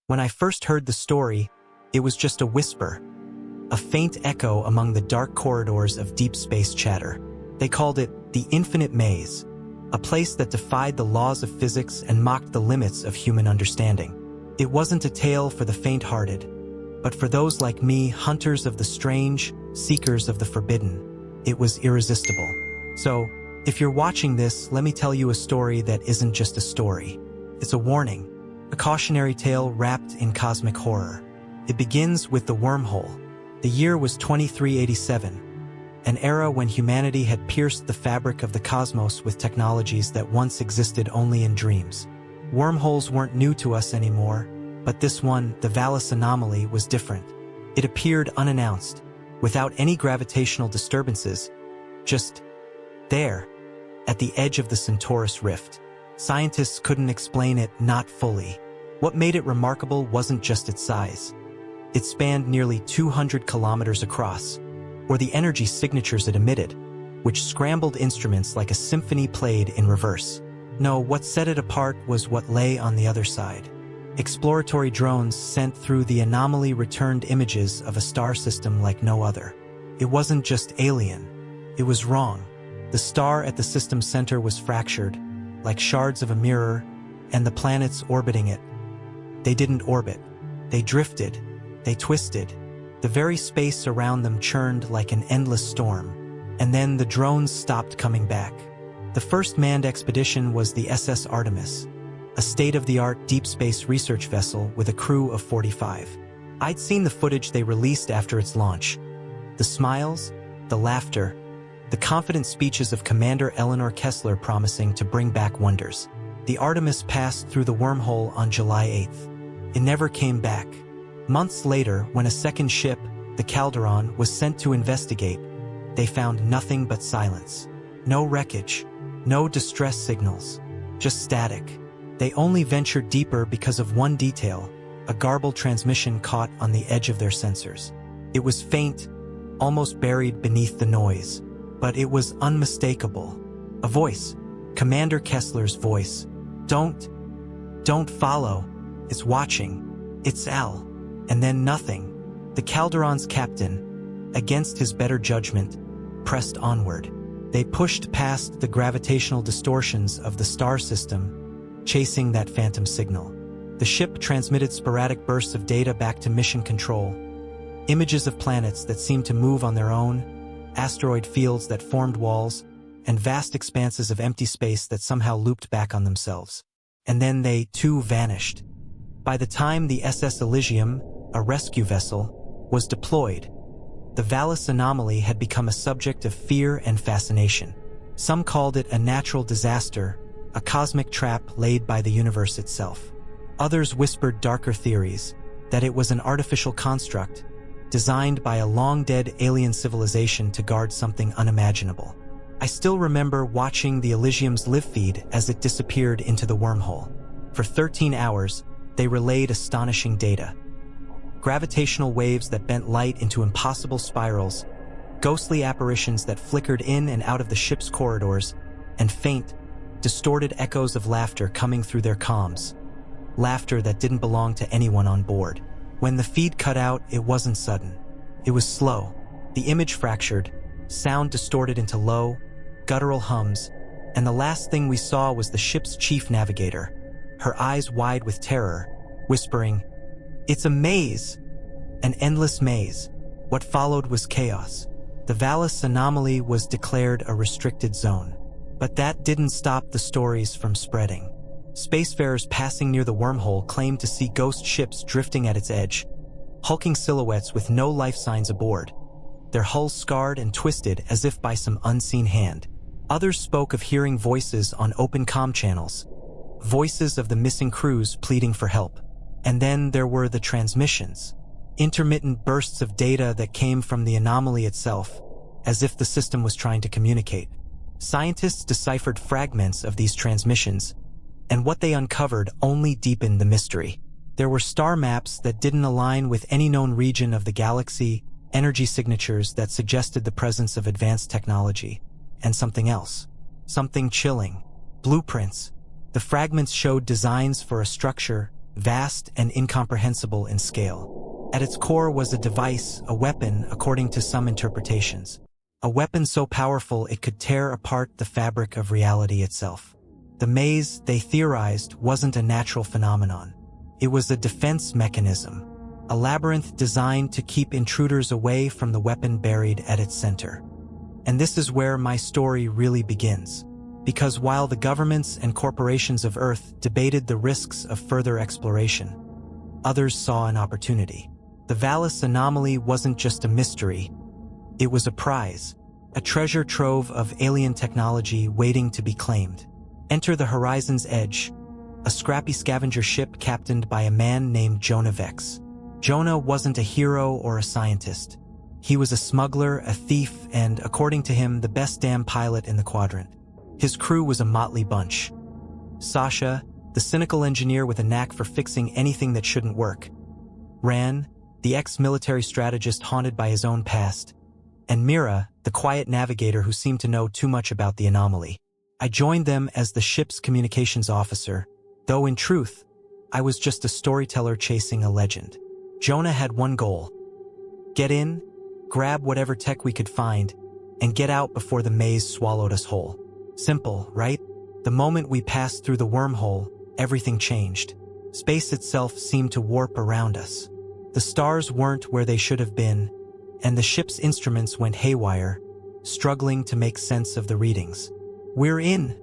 When I first heard the story, it was just a whisper, a faint echo among the dark corridors of deep space chatter. They called it the Infinite Maze, a place that defied the laws of physics and mocked the limits of human understanding. It wasn't a tale for the faint-hearted, but for those like me, hunters of the strange, seekers of the forbidden. It was irresistible. So, if you're watching this, let me tell you a story that isn't just a story. It's a warning, a cautionary tale wrapped in cosmic horror. It begins with the Wormhole. The year was 2387, an era when humanity had pierced the fabric of the cosmos with technologies that once existed only in dreams. Wormholes weren't new to us anymore, but this one, the vanish anomaly, was different. It appeared unannounced, without any gravitational disturbances, just there, at the edge of the Centaurus rift. Scientists couldn't explain it, not fully. What made it remarkable wasn't just its size. It spanned nearly 200 kilometers across, or the energy signatures it emitted, which scrambled instruments like a symphony played in reverse. No, what set it apart was what lay on the other side. Exploratory drones sent through the anomaly returned images of a star system like no other. It wasn't just alien, it was wrong. The star at the system center was fractured, like shards of a mirror, and the planets orbiting it. They didn't orbit. They drifted. They twisted. The very space around them churned like an endless storm. And then the drones stopped coming back. The first manned expedition was the SS Artemis, a state-of-the-art deep space research vessel with a crew of 45. I'd seen the footage they released after its launch. The smiles, the laughter, the confident speeches of Commander Eleanor Kessler promising to bring back wonders. The Artemis passed through the wormhole on July 8th. It never came back. Months later, when a second ship, the Calderon, was sent to investigate, they found nothing but silence. No wreckage, no distress signals, just static. They only ventured deeper because of one detail, a garbled transmission caught on the edge of their sensors. It was faint, almost buried beneath the noise, but it was unmistakable. A voice, Commander Kessler's voice. Don't follow. It's watching. It's Al. And then nothing. The Calderon's captain, against his better judgment, pressed onward. They pushed past the gravitational distortions of the star system, chasing that phantom signal. The ship transmitted sporadic bursts of data back to mission control, images of planets that seemed to move on their own, asteroid fields that formed walls, and vast expanses of empty space that somehow looped back on themselves. And then they, too, vanished. By the time the SS Elysium, a rescue vessel, was deployed, the vanish anomaly had become a subject of fear and fascination. Some called it a natural disaster, a cosmic trap laid by the universe itself. Others whispered darker theories, that it was an artificial construct, designed by a long-dead alien civilization to guard something unimaginable. I still remember watching the Elysium's live feed as it disappeared into the wormhole. For 13 hours, they relayed astonishing data. Gravitational waves that bent light into impossible spirals, ghostly apparitions that flickered in and out of the ship's corridors, and faint, distorted echoes of laughter coming through their comms. Laughter that didn't belong to anyone on board. When the feed cut out, it wasn't sudden. It was slow. The image fractured, sound distorted into low, guttural hums, and the last thing we saw was the ship's chief navigator, her eyes wide with terror, whispering, "It's a maze, an endless maze." What followed was chaos. The vanish anomaly was declared a restricted zone. But that didn't stop the stories from spreading. Spacefarers passing near the wormhole claimed to see ghost ships drifting at its edge, hulking silhouettes with no life signs aboard, their hulls scarred and twisted as if by some unseen hand. Others spoke of hearing voices on open comm channels, voices of the missing crews pleading for help. And then there were the transmissions, intermittent bursts of data that came from the anomaly itself, as if the system was trying to communicate. Scientists deciphered fragments of these transmissions, and what they uncovered only deepened the mystery. There were star maps that didn't align with any known region of the galaxy, energy signatures that suggested the presence of advanced technology, and something else. Something chilling. Blueprints. The fragments showed designs for a structure vast and incomprehensible in scale. At its core was a device, a weapon, according to some interpretations. A weapon so powerful it could tear apart the fabric of reality itself. The maze, they theorized, wasn't a natural phenomenon. It was a defense mechanism, a labyrinth designed to keep intruders away from the weapon buried at its center. And this is where my story really begins. Because while the governments and corporations of Earth debated the risks of further exploration, others saw an opportunity. The Valis anomaly wasn't just a mystery, it was a prize, a treasure trove of alien technology waiting to be claimed. Enter the Horizon's Edge, a scrappy scavenger ship captained by a man named Jonah Vex. Jonah wasn't a hero or a scientist. He was a smuggler, a thief, and, according to him, the best damn pilot in the quadrant. His crew was a motley bunch. Sasha, the cynical engineer with a knack for fixing anything that shouldn't work. Ran, the ex-military strategist haunted by his own past. And Mira, the quiet navigator who seemed to know too much about the anomaly. I joined them as the ship's communications officer, though in truth, I was just a storyteller chasing a legend. Jonah had one goal: get in, grab whatever tech we could find, and get out before the maze swallowed us whole. Simple, right? The moment we passed through the wormhole, everything changed. Space itself seemed to warp around us. The stars weren't where they should have been, and the ship's instruments went haywire, struggling to make sense of the readings. "We're in,"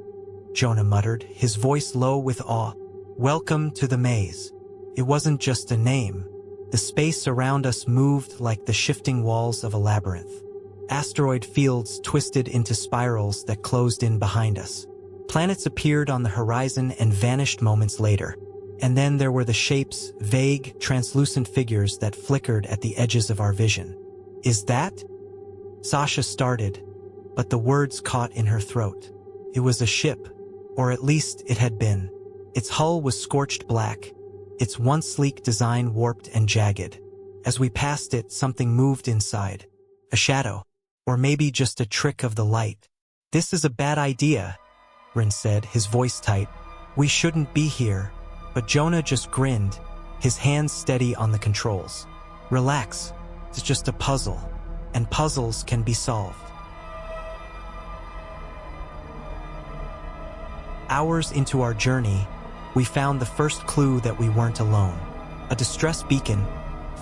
Jonah muttered, his voice low with awe. "Welcome to the maze." It wasn't just a name. The space around us moved like the shifting walls of a labyrinth. Asteroid fields twisted into spirals that closed in behind us. Planets appeared on the horizon and vanished moments later. And then there were the shapes, vague, translucent figures that flickered at the edges of our vision. "Is that?" Sasha started, but the words caught in her throat. It was a ship, or at least it had been. Its hull was scorched black, its once sleek design warped and jagged. As we passed it, something moved inside. A shadow, or maybe just a trick of the light. "This is a bad idea," Rin said, his voice tight. "We shouldn't be here." But Jonah just grinned, his hands steady on the controls. "Relax, it's just a puzzle, and puzzles can be solved." Hours into our journey, we found the first clue that we weren't alone. A distress beacon,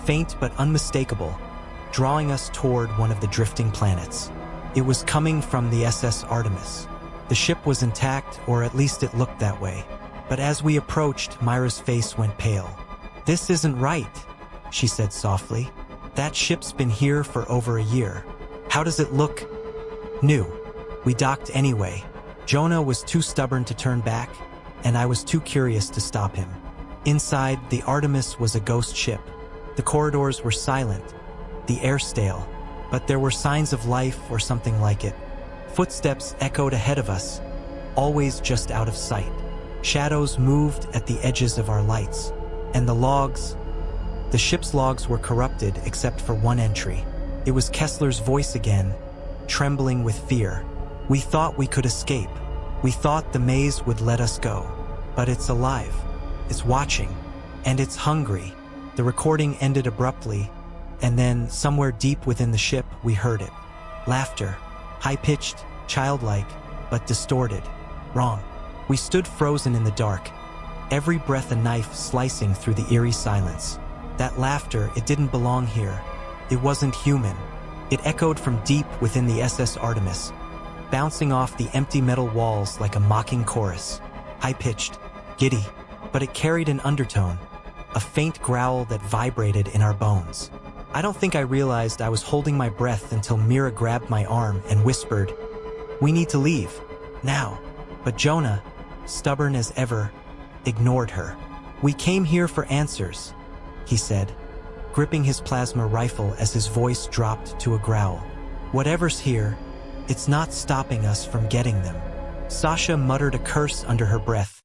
faint but unmistakable, drawing us toward one of the drifting planets. It was coming from the SS Artemis. The ship was intact, or at least it looked that way. But as we approached, Myra's face went pale. "This isn't right," she said softly. "That ship's been here for over a year. How does it look new?" We docked anyway. Jonah was too stubborn to turn back, and I was too curious to stop him. Inside, the Artemis was a ghost ship. The corridors were silent, the air stale, but there were signs of life or something like it. Footsteps echoed ahead of us, always just out of sight. Shadows moved at the edges of our lights, and the ship's logs were corrupted except for one entry. It was Kessler's voice again, trembling with fear. "We thought we could escape. We thought the maze would let us go. But it's alive. It's watching. And it's hungry." The recording ended abruptly, and then, somewhere deep within the ship, we heard it. Laughter. High-pitched, childlike, but distorted. Wrong. We stood frozen in the dark, every breath a knife slicing through the eerie silence. That laughter, it didn't belong here. It wasn't human. It echoed from deep within the SS Artemis, bouncing off the empty metal walls like a mocking chorus. High-pitched, giddy, but it carried an undertone, a faint growl that vibrated in our bones. I don't think I realized I was holding my breath until Mira grabbed my arm and whispered, "We need to leave, now." But Jonah, stubborn as ever, ignored her. "We came here for answers," he said, gripping his plasma rifle as his voice dropped to a growl. "Whatever's here, it's not stopping us from getting them." Sasha muttered a curse under her breath,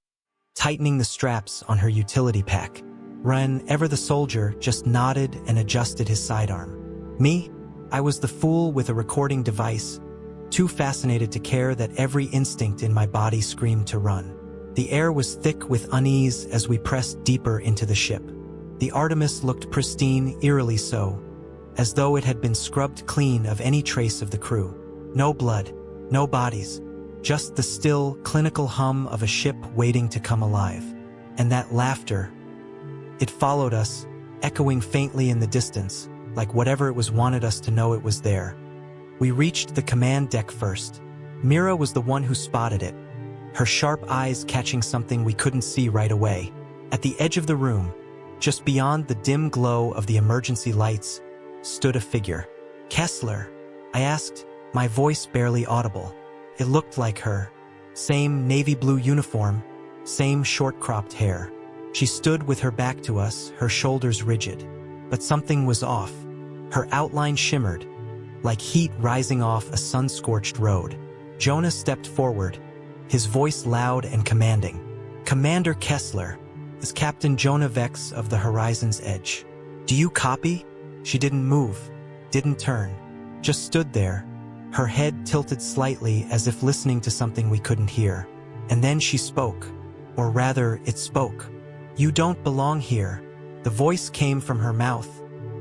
tightening the straps on her utility pack. Ren, ever the soldier, just nodded and adjusted his sidearm. Me? I was the fool with a recording device, too fascinated to care that every instinct in my body screamed to run. The air was thick with unease as we pressed deeper into the ship. The Artemis looked pristine, eerily so, as though it had been scrubbed clean of any trace of the crew. No blood, no bodies, just the still, clinical hum of a ship waiting to come alive. And that laughter, it followed us, echoing faintly in the distance, like whatever it was wanted us to know it was there. We reached the command deck first. Mira was the one who spotted it, her sharp eyes catching something we couldn't see right away. At the edge of the room, just beyond the dim glow of the emergency lights, stood a figure. Kessler, I asked, my voice barely audible. It looked like her. Same navy blue uniform, same short-cropped hair. She stood with her back to us, her shoulders rigid. But something was off. Her outline shimmered, like heat rising off a sun-scorched road. Jonah stepped forward, his voice loud and commanding. Commander Kessler, is Captain Jonah Vex of the Horizon's Edge. Do you copy? She didn't move, didn't turn, just stood there, her head tilted slightly as if listening to something we couldn't hear. And then she spoke, or rather, it spoke. You don't belong here. The voice came from her mouth,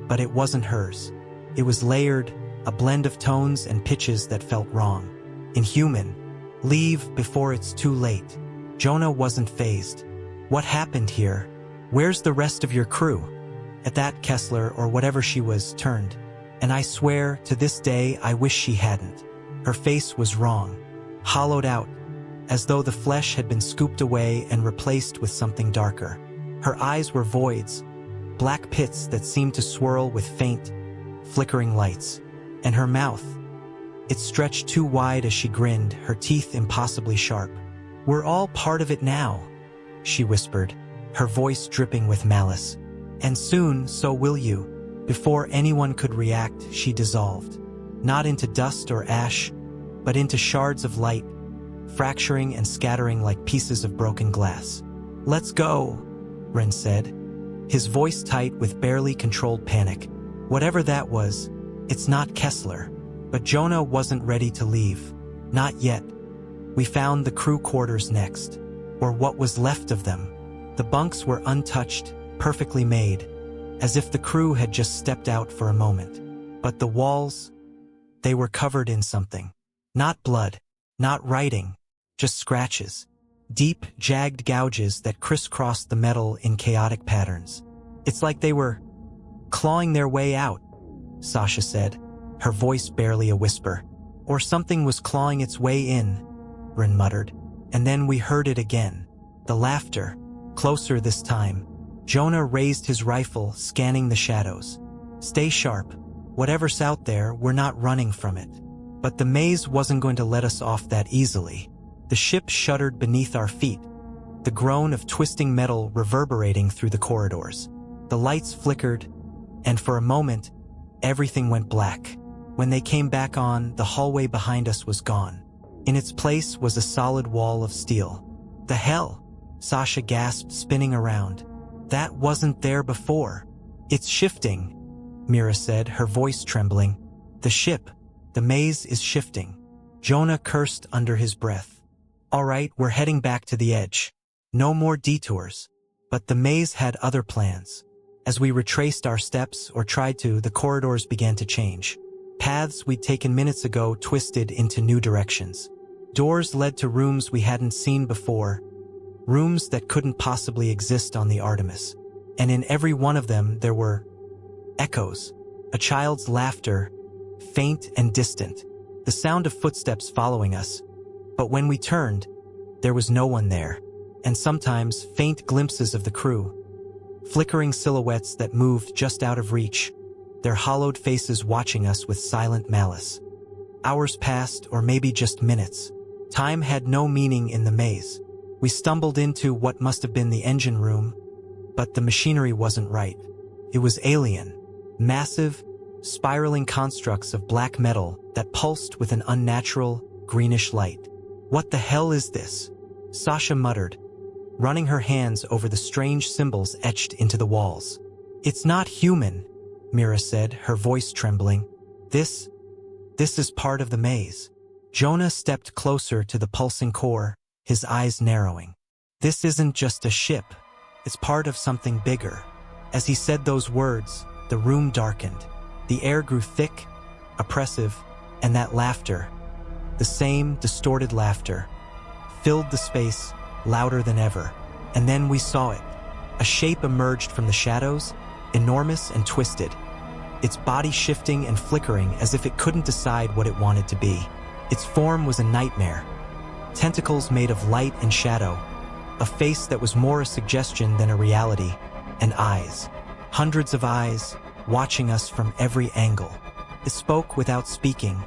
but it wasn't hers. It was layered, a blend of tones and pitches that felt wrong. Inhuman. Leave before it's too late. Jonah wasn't fazed. What happened here? Where's the rest of your crew? At that, Kessler, or whatever she was, turned. And I swear, to this day, I wish she hadn't. Her face was wrong, hollowed out, as though the flesh had been scooped away and replaced with something darker. Her eyes were voids, black pits that seemed to swirl with faint, flickering lights. And her mouth, it stretched too wide as she grinned, her teeth impossibly sharp. We're all part of it now, she whispered, her voice dripping with malice. And soon, so will you. Before anyone could react, she dissolved. Not into dust or ash, but into shards of light, fracturing and scattering like pieces of broken glass. Let's go, Ren said, his voice tight with barely controlled panic. Whatever that was, it's not Kessler. But Jonah wasn't ready to leave. Not yet. We found the crew quarters next, or what was left of them. The bunks were untouched, perfectly made, as if the crew had just stepped out for a moment. But the walls, they were covered in something. Not blood, not writing, just scratches. Deep, jagged gouges that crisscrossed the metal in chaotic patterns. It's like they were clawing their way out, Sasha said, her voice barely a whisper. Or something was clawing its way in, Ren muttered. And then we heard it again. The laughter, closer this time. Jonah raised his rifle, scanning the shadows. Stay sharp. Whatever's out there, we're not running from it. But the maze wasn't going to let us off that easily. The ship shuddered beneath our feet, the groan of twisting metal reverberating through the corridors. The lights flickered, and for a moment, everything went black. When they came back on, the hallway behind us was gone. In its place was a solid wall of steel. The hell? Sasha gasped, spinning around. That wasn't there before. It's shifting, Mira said, her voice trembling. The ship, the maze is shifting. Jonah cursed under his breath. All right, we're heading back to the edge. No more detours. But the maze had other plans. As we retraced our steps, or tried to, the corridors began to change. Paths we'd taken minutes ago twisted into new directions. Doors led to rooms we hadn't seen before, rooms that couldn't possibly exist on the Artemis. And in every one of them there were echoes, a child's laughter, faint and distant, the sound of footsteps following us. But when we turned, there was no one there, and sometimes faint glimpses of the crew, flickering silhouettes that moved just out of reach, their hollowed faces watching us with silent malice. Hours passed, or maybe just minutes. Time had no meaning in the maze. We stumbled into what must have been the engine room, but the machinery wasn't right. It was alien, massive, spiraling constructs of black metal that pulsed with an unnatural, greenish light. What the hell is this? Sasha muttered, running her hands over the strange symbols etched into the walls. It's not human, Mira said, her voice trembling. This is part of the maze. Jonah stepped closer to the pulsing core, his eyes narrowing. This isn't just a ship. It's part of something bigger. As he said those words, the room darkened. The air grew thick, oppressive, and that laughter, the same distorted laughter, filled the space louder than ever. And then we saw it. A shape emerged from the shadows, enormous and twisted, its body shifting and flickering as if it couldn't decide what it wanted to be. Its form was a nightmare. Tentacles made of light and shadow, a face that was more a suggestion than a reality, and eyes. Hundreds of eyes, watching us from every angle. It spoke without speaking,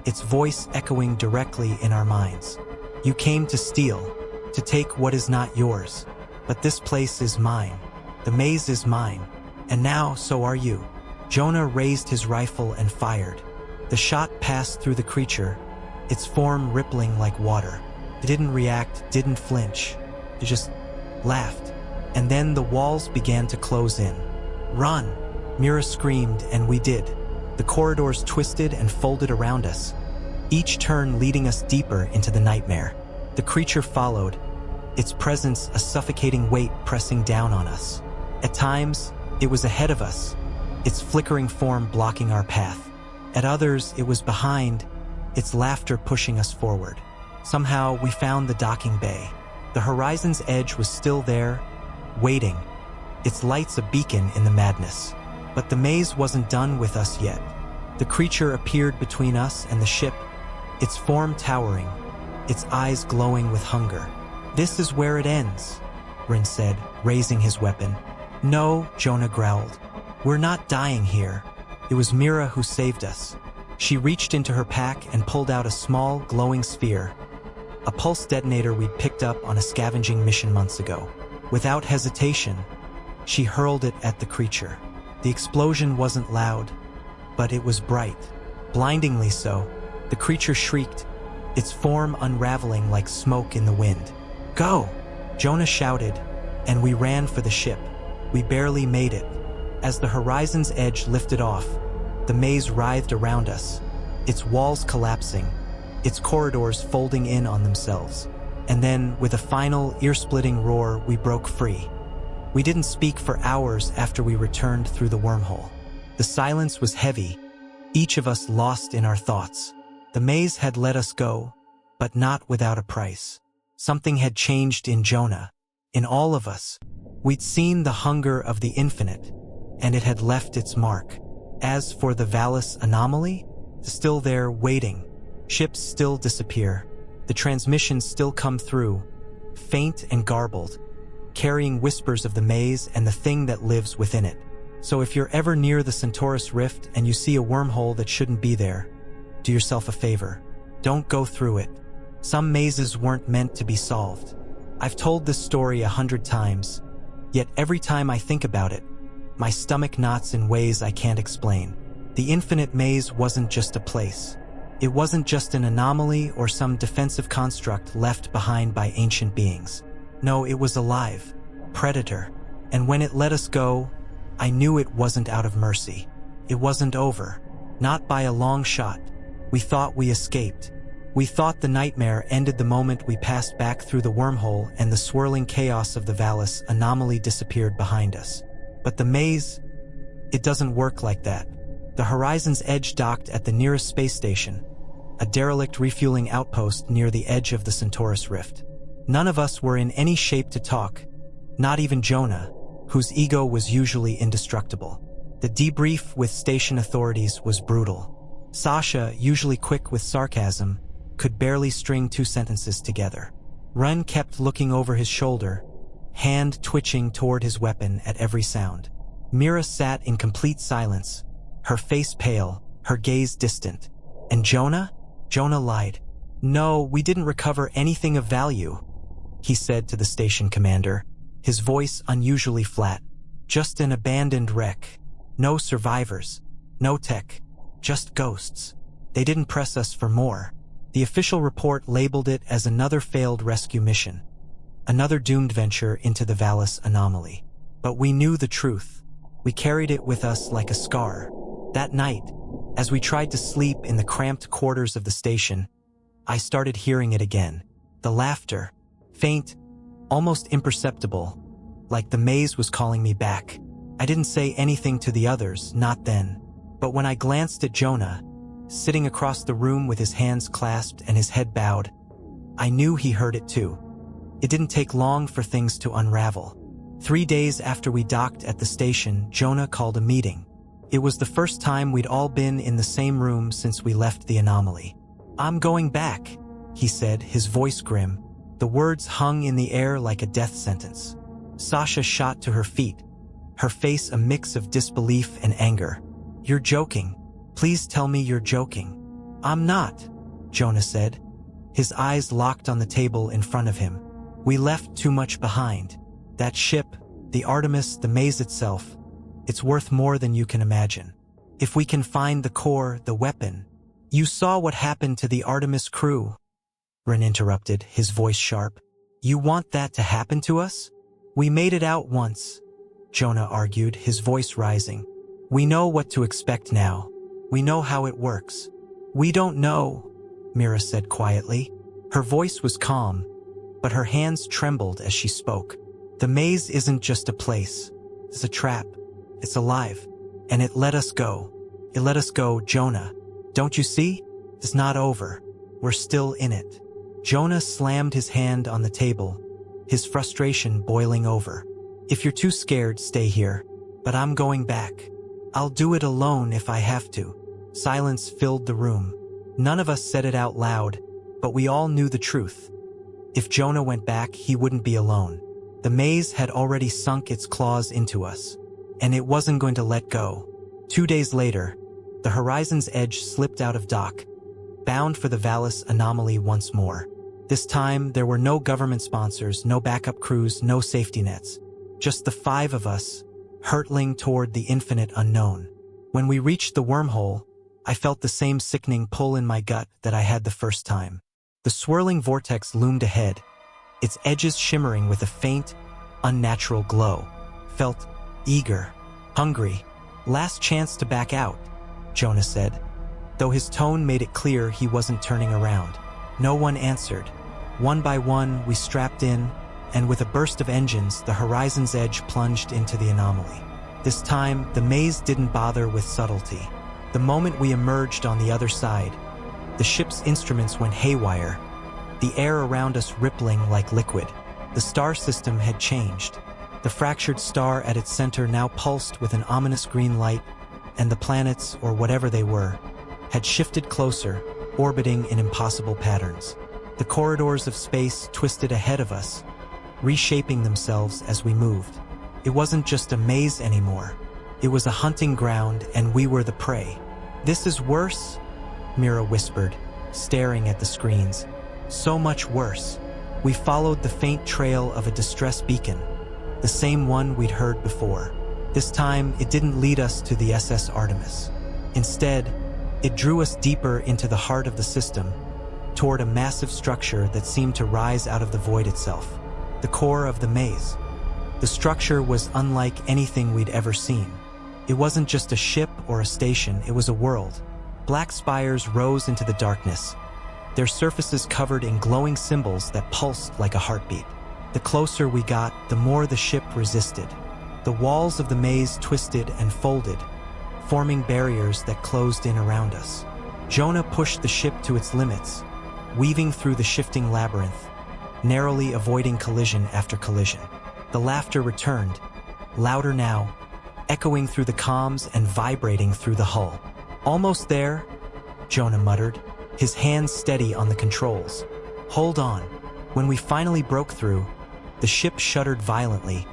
its voice echoing directly in our minds. You came to steal, to take what is not yours. But this place is mine. The maze is mine. And now, so are you. Jonah raised his rifle and fired. The shot passed through the creature, its form rippling like water. It didn't react, didn't flinch. It just laughed. And then the walls began to close in. Run! Mira screamed, and we did. The corridors twisted and folded around us, each turn leading us deeper into the nightmare. The creature followed, its presence a suffocating weight pressing down on us. At times, it was ahead of us, its flickering form blocking our path. At others, it was behind, its laughter pushing us forward. Somehow, we found the docking bay. The horizon's edge was still there, waiting, its lights a beacon in the madness. But the maze wasn't done with us yet. The creature appeared between us and the ship, its form towering, its eyes glowing with hunger. This is where it ends, Rin said, raising his weapon. No, Jonah growled. We're not dying here. It was Mira who saved us. She reached into her pack and pulled out a small, glowing sphere, a pulse detonator we'd picked up on a scavenging mission months ago. Without hesitation, she hurled it at the creature. The explosion wasn't loud, but it was bright, blindingly so. The creature shrieked, its form unraveling like smoke in the wind. Go! Jonah shouted, and we ran for the ship. We barely made it. As the horizon's edge lifted off, the maze writhed around us, its walls collapsing, its corridors folding in on themselves. And then, with a final, ear-splitting roar, we broke free. We didn't speak for hours after we returned through the wormhole. The silence was heavy, each of us lost in our thoughts. The maze had let us go, but not without a price. Something had changed in Jonah, in all of us. We'd seen the hunger of the infinite, and it had left its mark. As for the Valis anomaly, still there waiting. Ships still disappear. The transmissions still come through, faint and garbled, carrying whispers of the maze and the thing that lives within it. So if you're ever near the Centaurus Rift and you see a wormhole that shouldn't be there, do yourself a favor. Don't go through it. Some mazes weren't meant to be solved. I've told this story 100 times, yet every time I think about it, my stomach knots in ways I can't explain. The infinite maze wasn't just a place. It wasn't just an anomaly or some defensive construct left behind by ancient beings. No, it was alive, predator. And when it let us go, I knew it wasn't out of mercy. It wasn't over. Not by a long shot. We thought we escaped. We thought the nightmare ended the moment we passed back through the wormhole and the swirling chaos of the Valis anomaly disappeared behind us. But the maze, it doesn't work like that. The horizon's edge docked at the nearest space station, a derelict refueling outpost near the edge of the Centaurus Rift. None of us were in any shape to talk, not even Jonah, whose ego was usually indestructible. The debrief with station authorities was brutal. Sasha, usually quick with sarcasm, could barely string 2 sentences together. Run kept looking over his shoulder, hand twitching toward his weapon at every sound. Mira sat in complete silence, her face pale, her gaze distant. And Jonah? Jonah lied. No, we didn't recover anything of value, he said to the station commander, his voice unusually flat. Just an abandoned wreck. No survivors. No tech. Just ghosts. They didn't press us for more. The official report labeled it as another failed rescue mission. Another doomed venture into the Valis anomaly. But we knew the truth. We carried it with us like a scar. That night, as we tried to sleep in the cramped quarters of the station, I started hearing it again. The laughter, faint, almost imperceptible, like the maze was calling me back. I didn't say anything to the others, not then. But when I glanced at Jonah, sitting across the room with his hands clasped and his head bowed, I knew he heard it too. It didn't take long for things to unravel. 3 days after we docked at the station, Jonah called a meeting. It was the first time we'd all been in the same room since we left the anomaly. "I'm going back," he said, his voice grim. The words hung in the air like a death sentence. Sasha shot to her feet, her face a mix of disbelief and anger. "You're joking. Please tell me you're joking." "I'm not," Jonah said. His eyes locked on the table in front of him. "We left too much behind. That ship, the Artemis, the maze itself, it's worth more than you can imagine. If we can find the core, the weapon—" "You saw what happened to the Artemis crew," Ren interrupted, his voice sharp. "You want that to happen to us? We made it out once," Jonah argued, his voice rising. "We know what to expect now. We know how it works." "We don't know," Mira said quietly. Her voice was calm, but her hands trembled as she spoke. "The maze isn't just a place. It's a trap. It's alive. And it let us go. It let us go, Jonah. Don't you see? It's not over. We're still in it." Jonah slammed his hand on the table, his frustration boiling over. "If you're too scared, stay here. But I'm going back. I'll do it alone if I have to." Silence filled the room. None of us said it out loud, but we all knew the truth. If Jonah went back, he wouldn't be alone. The maze had already sunk its claws into us, and it wasn't going to let go. 2 days later, the Horizon's Edge slipped out of dock, bound for the Valis anomaly once more. This time, there were no government sponsors, no backup crews, no safety nets. Just the 5 of us, hurtling toward the infinite unknown. When we reached the wormhole, I felt the same sickening pull in my gut that I had the first time. The swirling vortex loomed ahead, its edges shimmering with a faint, unnatural glow. Felt eager, hungry. "Last chance to back out," Jonah said, though his tone made it clear he wasn't turning around. No one answered. One by one, we strapped in, and with a burst of engines, the Horizon's Edge plunged into the anomaly. This time, the maze didn't bother with subtlety. The moment we emerged on the other side, the ship's instruments went haywire, the air around us rippling like liquid. The star system had changed. The fractured star at its center now pulsed with an ominous green light, and the planets, or whatever they were, had shifted closer, orbiting in impossible patterns. The corridors of space twisted ahead of us, reshaping themselves as we moved. It wasn't just a maze anymore. It was a hunting ground, and we were the prey. "This is worse," Mira whispered, staring at the screens. "So much worse." We followed the faint trail of a distress beacon, the same one we'd heard before. This time, it didn't lead us to the SS Artemis. Instead, it drew us deeper into the heart of the system, toward a massive structure that seemed to rise out of the void itself. The core of the maze. The structure was unlike anything we'd ever seen. It wasn't just a ship or a station, it was a world. Black spires rose into the darkness, their surfaces covered in glowing symbols that pulsed like a heartbeat. The closer we got, the more the ship resisted. The walls of the maze twisted and folded, forming barriers that closed in around us. Jonah pushed the ship to its limits, weaving through the shifting labyrinth, narrowly avoiding collision after collision. The laughter returned, louder now, echoing through the comms and vibrating through the hull. "Almost there," Jonah muttered, his hands steady on the controls. "Hold on." When we finally broke through, the ship shuddered violently,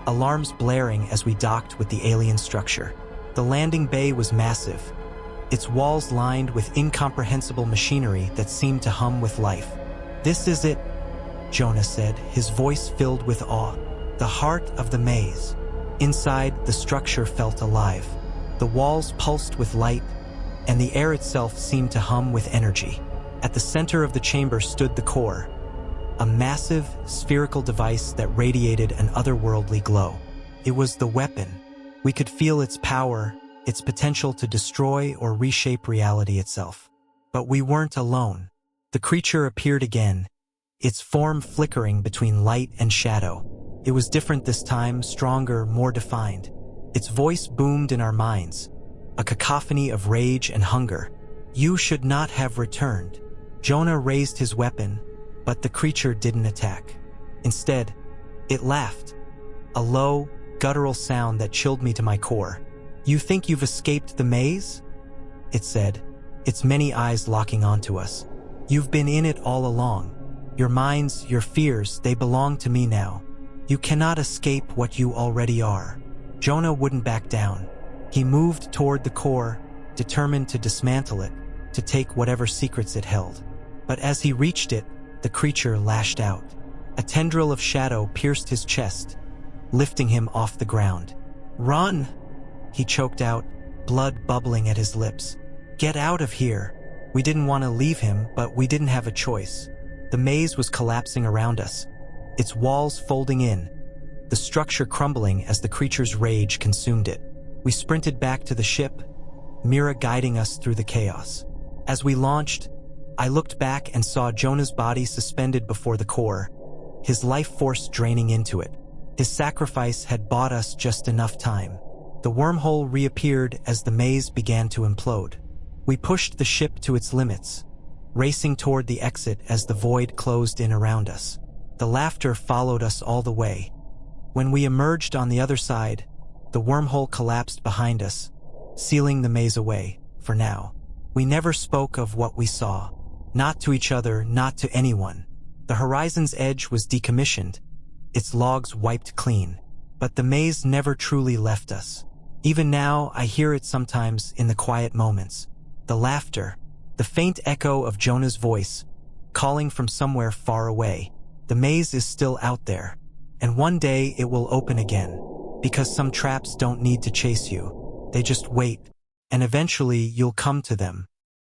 alarms blaring as we docked with the alien structure. The landing bay was massive, its walls lined with incomprehensible machinery that seemed to hum with life. "This is it," Jonah said, his voice filled with awe. "The heart of the maze." Inside, the structure felt alive. The walls pulsed with light, and the air itself seemed to hum with energy. At the center of the chamber stood the core, a massive, spherical device that radiated an otherworldly glow. It was the weapon. We could feel its power, its potential to destroy or reshape reality itself. But we weren't alone. The creature appeared again, its form flickering between light and shadow. It was different this time, stronger, more defined. Its voice boomed in our minds, a cacophony of rage and hunger. "You should not have returned." Jonah raised his weapon, but the creature didn't attack. Instead, it laughed, a low, guttural sound that chilled me to my core. "You think you've escaped the maze?" it said, its many eyes locking onto us. "You've been in it all along. Your minds, your fears, they belong to me now. You cannot escape what you already are." Jonah wouldn't back down. He moved toward the core, determined to dismantle it, to take whatever secrets it held. But as he reached it, the creature lashed out. A tendril of shadow pierced his chest, lifting him off the ground. "Run!" he choked out, blood bubbling at his lips. "Get out of here!" We didn't want to leave him, but we didn't have a choice. The maze was collapsing around us, its walls folding in, the structure crumbling as the creature's rage consumed it. We sprinted back to the ship, Mira guiding us through the chaos. As we launched, I looked back and saw Jonah's body suspended before the core, his life force draining into it. His sacrifice had bought us just enough time. The wormhole reappeared as the maze began to implode. We pushed the ship to its limits, racing toward the exit as the void closed in around us. The laughter followed us all the way. When we emerged on the other side, the wormhole collapsed behind us, sealing the maze away, for now. We never spoke of what we saw. Not to each other, not to anyone. The horizon's edge was decommissioned, its logs wiped clean. But the maze never truly left us. Even now, I hear it sometimes in the quiet moments. The laughter, the faint echo of Jonah's voice, calling from somewhere far away. The maze is still out there, and one day it will open again. Because some traps don't need to chase you. They just wait, and eventually you'll come to them.